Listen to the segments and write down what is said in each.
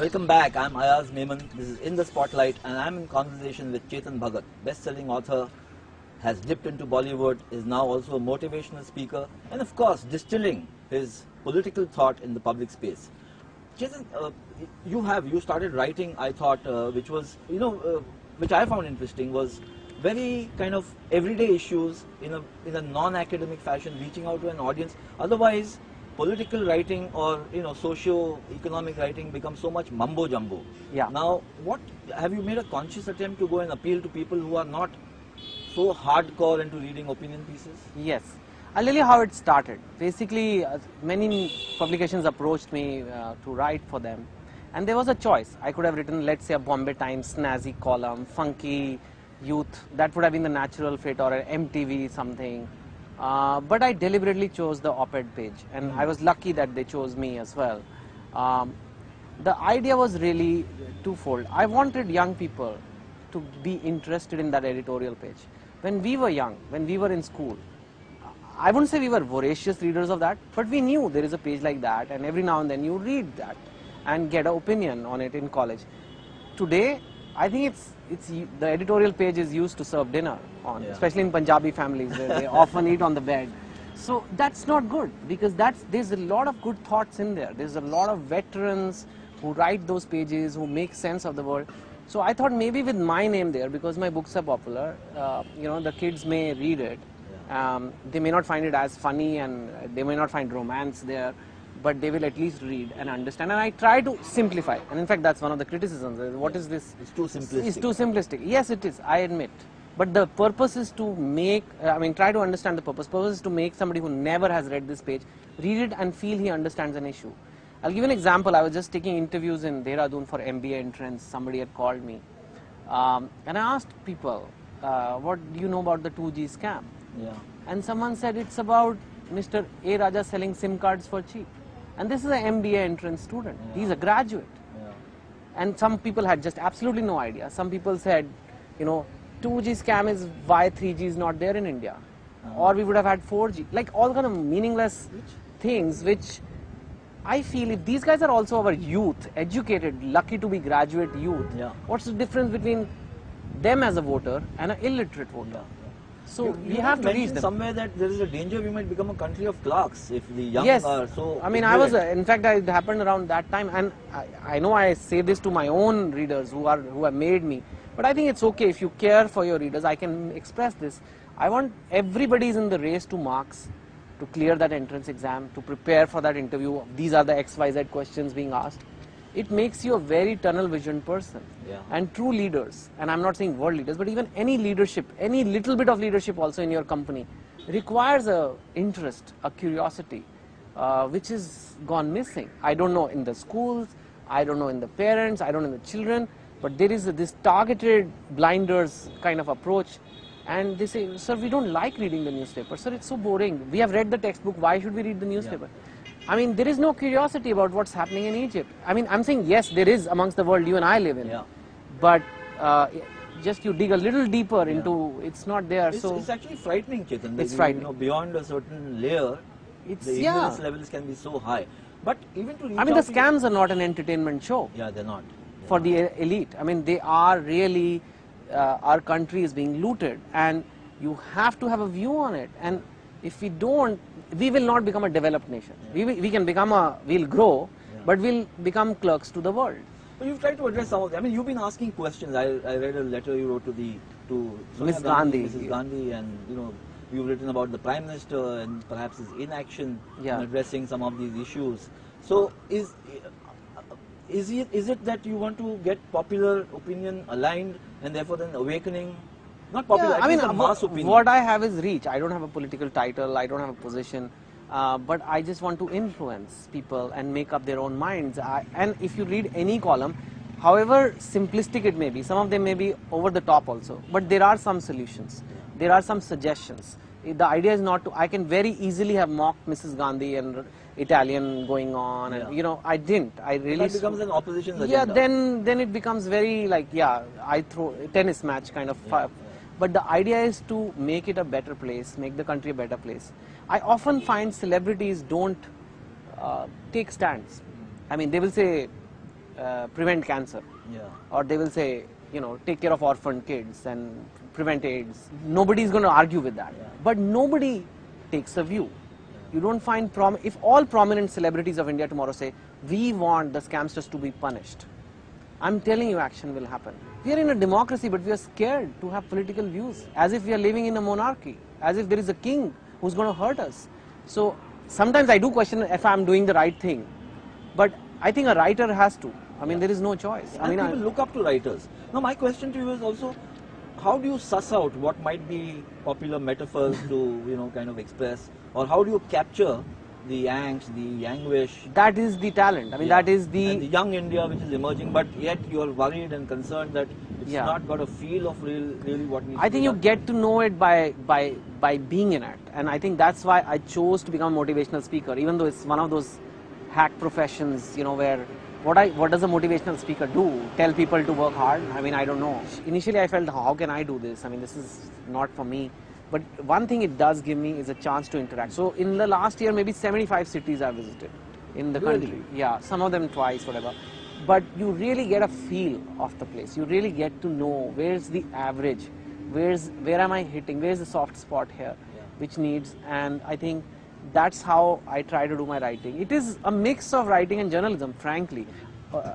Welcome back. I'm Ayaz Memon. This is In the Spotlight, and I'm in conversation with Chetan Bhagat, best-selling author, has dipped into Bollywood, is now also a motivational speaker, and of course, distilling his political thought in the public space. Chetan, you started writing, I thought, which was, which I found interesting, was very kind of everyday issues in a non-academic fashion, reaching out to an audience. Otherwise, political writing or socio-economic writing becomes so much mumbo jumbo. Yeah. Now, what have you made a conscious attempt to go and appeal to people who are not so hardcore into reading opinion pieces? Yes. I'll tell you how it started. Basically, many publications approached me to write for them, and there was a choice. I could have written, let's say, a Bombay Times snazzy column, funky youth. That would have been the natural fit, or an MTV something. But I deliberately chose the op-ed page, and I was lucky that they chose me as well. The idea was really twofold. I wanted young people to be interested in that editorial page. When we were young, when we were in school, I wouldn't say we were voracious readers of that, but we knew there is a page like that, and every now and then you read that and get an opinion on it in college. Today, I think the editorial page is used to serve dinner on, especially in Punjabi families where they often eat on the bed. So that's not good, because there's a lot of good thoughts in there. There's a lot of veterans who write those pages, who make sense of the world. So I thought maybe with my name there, because my books are popular, the kids may read it. They may not find it as funny, and they may not find romance there, but they will at least read and understand. And I try to simplify. And in fact, that's one of the criticisms. What is this? It's too simplistic. It's too simplistic. Yes, it is. I admit. But the purpose is to make, try to understand the purpose. Purpose is to make somebody who never has read this page read it and feel he understands an issue. I'll give an example. I was just taking interviews in Dehradun for MBA entrance. Somebody had called me. And I asked people, what do you know about the 2G scam? Yeah. And someone said it's about Mr. A. Raja selling SIM cards for cheap. And this is an MBA entrance student. Yeah. He's a graduate. Yeah. And some people had just absolutely no idea. Some people said, 2G scam is why 3G is not there in India. Or we would have had 4G. Like all kind of meaningless things which I feel if these guys are also our youth, educated, lucky to be graduate youth, what's the difference between them as a voter and an illiterate voter? Yeah. So we have to reach them. Somewhere that there is a danger we might become a country of clerks if the young are so. In fact, it happened around that time, and I know I say this to my own readers who have made me, but I think it's okay if you care for your readers. I can express this. I want everybody is in the race to marks, to clear that entrance exam, to prepare for that interview. These are the XYZ questions being asked. It makes you a very tunnel vision person. Yeah. And true leaders, and I'm not saying world leaders, but even any leadership, any little bit of leadership also in your company requires a interest, a curiosity, which is gone missing. I don't know in the schools, I don't know in the parents, I don't know in the children, but there is this targeted blinders kind of approach. And they say, sir, we don't like reading the newspaper. Sir, it's so boring. We have read the textbook. Why should we read the newspaper? Yeah. There is no curiosity about what's happening in Egypt. I'm saying, yes, there is amongst the world you and I live in. Yeah. But just you dig a little deeper into, it's not there. It's actually frightening, Chetan. It's frightening. Beyond a certain layer, the ignorance levels can be so high. But even to the scams are not an entertainment show. Yeah, they're not. For the elite. They are really, our country is being looted, and you have to have a view on it. And if we don't, we will not become a developed nation. Yeah. We can become we'll grow, but we'll become clerks to the world. But you've tried to address some of them. You've been asking questions. I read a letter you wrote to Mrs. Gandhi. Mrs. Gandhi, and you've written about the Prime Minister and perhaps his inaction in addressing some of these issues. So is it that you want to get popular opinion aligned and therefore then awakening? Not popular, mass opinion. What I have is reach. I don't have a political title, I don't have a position, but I just want to influence people and make up their own minds. And if you read any column, however simplistic it may be, some of them may be over the top also, but there are some solutions, there are some suggestions. The idea is not to, I can very easily have mocked Mrs. Gandhi and Italian going on, and I didn't. I really. That becomes an opposition agenda. Yeah, then it becomes very like, I throw a tennis match kind of. But the idea is to make it a better place, make the country a better place. I often find celebrities don't take stands. They will say, prevent cancer. Yeah. Or they will say, you know, take care of orphan kids and prevent AIDS. Nobody is going to argue with that. Yeah. But nobody takes a view. You don't find, if all prominent celebrities of India tomorrow say, we want the scamsters to be punished, I'm telling you action will happen. We are in a democracy, but we are scared to have political views, as if we are living in a monarchy, as if there is a king who's going to hurt us. So sometimes I do question if I'm doing the right thing, but I think a writer has to. I mean, there is no choice. And people look up to writers. Now, my question to you is also, how do you suss out what might be popular metaphors to, you know, kind of express, or how do you capture the angst, the anguish? That is the talent. I mean, that is and the young India which is emerging, but yet you are worried and concerned that it's not got a feel of really what needs I to think be you done. get to know it by being in it, and I think that's why I chose to become a motivational speaker, even though it's one of those hack professions, you know, where what does a motivational speaker do? Tell people to work hard? I mean, I don't know. Initially, I felt, how can I do this? I mean, this is not for me. But one thing it does give me is a chance to interact. So in the last year, maybe 75 cities I visited in the country. Yeah, some of them twice, whatever. But you really get a feel of the place. You really get to know where's the average, where am I hitting, where's the soft spot here, which needs, and I think that's how I try to do my writing. It is a mix of writing and journalism, frankly.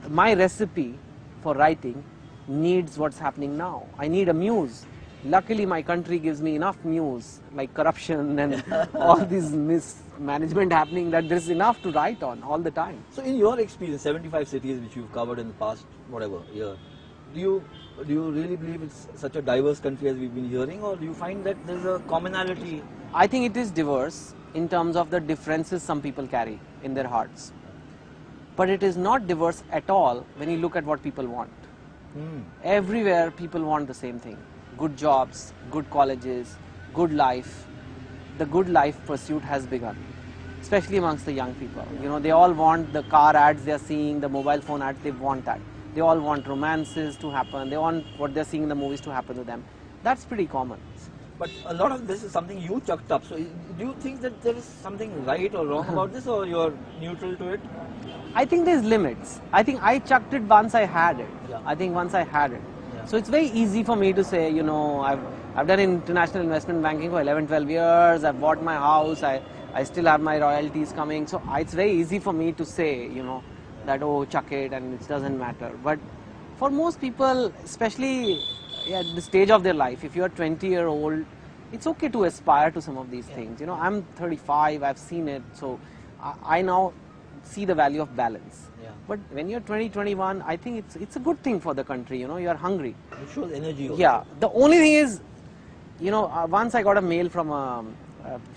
My recipe for writing needs what's happening now. I need a muse. Luckily, my country gives me enough news, like corruption and all this mismanagement happening, that there's enough to write on all the time. So in your experience, 75 cities which you've covered in the past, whatever, year, do you really believe it's such a diverse country as we've been hearing, or do you find that there's a commonality? I think it is diverse in terms of the differences some people carry in their hearts. But it is not diverse at all when you look at what people want. Everywhere people want the same thing. Good jobs, good colleges, good life. The good life pursuit has begun, especially amongst the young people. You know, they all want the car ads they are seeing, the mobile phone ads, they want that. They all want romances to happen. They want what they're seeing in the movies to happen to them. That's pretty common. But a lot of this is something you chucked up. So do you think that there is something right or wrong about this, or you're neutral to it? I think there's limits. I think I chucked it once I had it. Yeah. I think once I had it. Yeah. So it's very easy for me to say, you know, I've done international investment banking for 11, 12 years. I've bought my house. I still have my royalties coming. So it's very easy for me to say, you know, that, oh, chuck it and it doesn't matter. But for most people, especially at the stage of their life, if you're 20-year-old, it's okay to aspire to some of these things. You know, I'm 35, I've seen it. So I now see the value of balance. Yeah. But when you're 20, 21, I think it's a good thing for the country, you know, you're hungry. It shows energy also. Yeah, the only thing is, you know, once I got a mail from a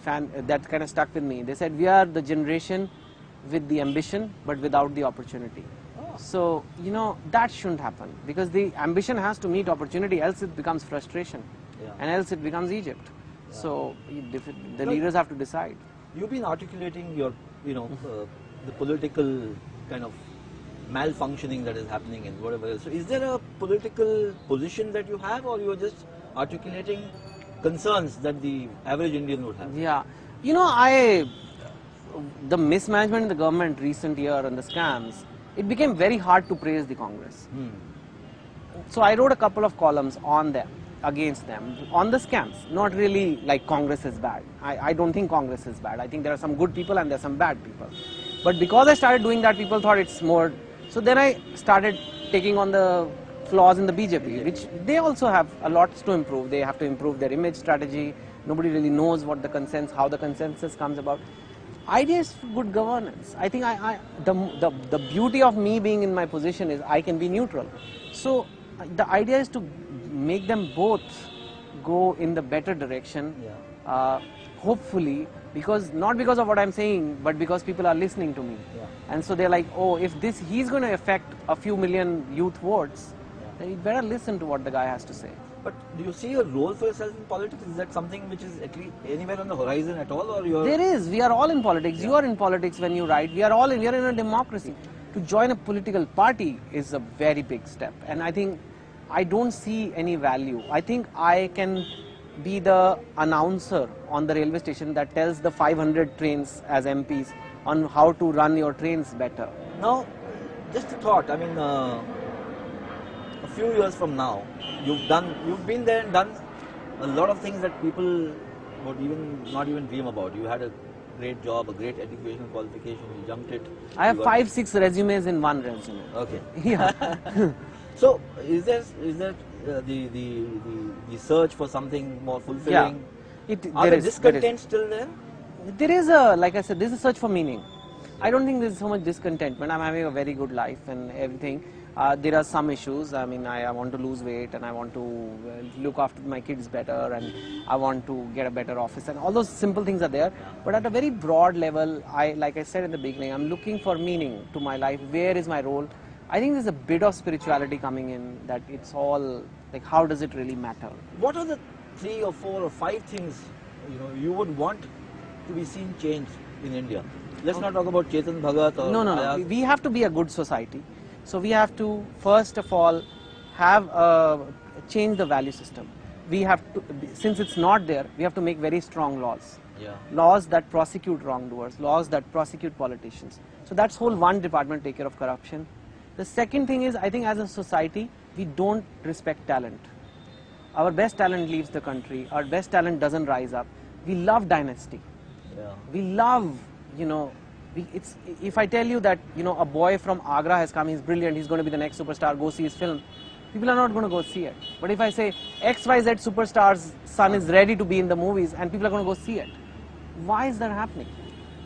fan that kind of stuck with me. They said, we are the generation with the ambition, but without the opportunity. Oh. So, you know, that shouldn't happen, because the ambition has to meet opportunity, else it becomes frustration, and else it becomes Egypt. So, the leaders have to decide. You've been articulating your, you know, the political kind of malfunctioning that is happening and whatever else. So is there a political position that you have, or you're just articulating concerns that the average Indian would have? Yeah. You know, the mismanagement in the government recent year and the scams, it became very hard to praise the Congress. So I wrote a couple of columns on them, against them, on the scams. Not really like Congress is bad. I don't think Congress is bad. I think there are some good people and there are some bad people. But because I started doing that, people thought it's more. So then I started taking on the flaws in the BJP, which they also have a lot to improve. They have to improve their image strategy. Nobody really knows what the consensus, how the consensus comes about. Idea is good governance. I think the beauty of me being in my position is I can be neutral. So the idea is to make them both go in the better direction, hopefully, not because of what I'm saying, but because people are listening to me. And so they're like, oh, if he's going to affect a few million youth votes, then you better listen to what the guy has to say. But do you see a role for yourself in politics? Is that something which is at least anywhere on the horizon at all, or you're... There is. We are all in politics. You are in politics when you write. We are in a democracy. To join a political party is a very big step. And I think I don't see any value. I think I can be the announcer on the railway station that tells the 500 trains as MPs on how to run your trains better. Now, just a thought. I mean, a few years from now, you've been there and done a lot of things that people would not even dream about. You had a great job, a great educational qualification. You jumped it. I have you got- 5-6 resumes in one resume. Okay. Yeah. So, is there the search for something more fulfilling? Are There the is. discontent still there? There is a, like I said, there is a search for meaning. I don't think there is so much discontentment. I'm having a very good life and everything. There are some issues. I mean, I want to lose weight and I want to look after my kids better and I want to get a better office and all those simple things are there. But at a very broad level, like I said in the beginning, I'm looking for meaning to my life. Where is my role? I think there's a bit of spirituality coming in, that it's all like, how does it really matter? What are the 3 or 4 or 5 things you would want to be seen changed in India? Let's not talk about Chetan Bhagat or No. Ayaz. We have to be a good society. So we have to, first of all, change the value system. We have to, since it's not there, we have to make very strong laws. Yeah. Laws that prosecute wrongdoers, laws that prosecute politicians. So that's whole one department take care of corruption. The second thing is, I think as a society, we don't respect talent. Our best talent leaves the country. Our best talent doesn't rise up. We love dynasty. Yeah. We love, if I tell you that, a boy from Agra has come, he's brilliant, he's going to be the next superstar, go see his film, people are not going to go see it. But if I say XYZ superstar's son is ready to be in the movies and people are going to go see it, why is that happening?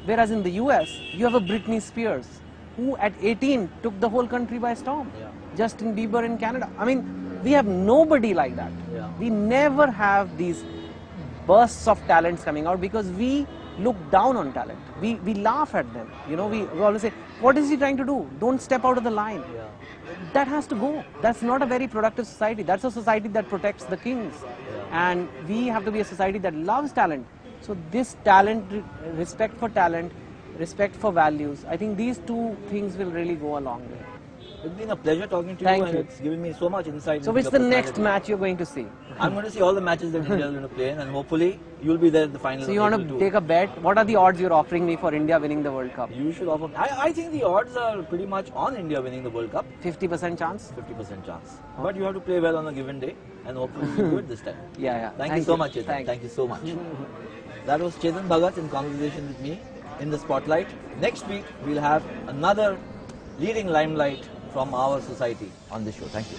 Whereas in the US, you have a Britney Spears, who at 18 took the whole country by storm. Yeah. Justin Bieber in Canada. I mean, we have nobody like that. Yeah. We never have these bursts of talents coming out because we look down on talent. We laugh at them. We always say, what is he trying to do? Don't step out of the line. Yeah. That has to go. That's not a very productive society. That's a society that protects the kings. Yeah. And we have to be a society that loves talent. So this talent, respect for talent, respect for values, I think these 2 things will really go a long way. It's been a pleasure talking to Thank you, and you. it's given me so much insight. So into which your the next personality. match you're going to see? I'm going to see all the matches that India is going to play in, and hopefully you'll be there at the final. So you want to take a bet? What are the odds you're offering me for India winning the World Cup? You should offer. I think the odds are pretty much on India winning the World Cup. 50% chance? 50% chance. But you have to play well on a given day, and hopefully you do it this time. Yeah. Thank you so much, Chetan. Thank you so much. That was Chetan Bhagat in conversation with me in the Spotlight. Next week we'll have another leading limelight from our society on this show. Thank you.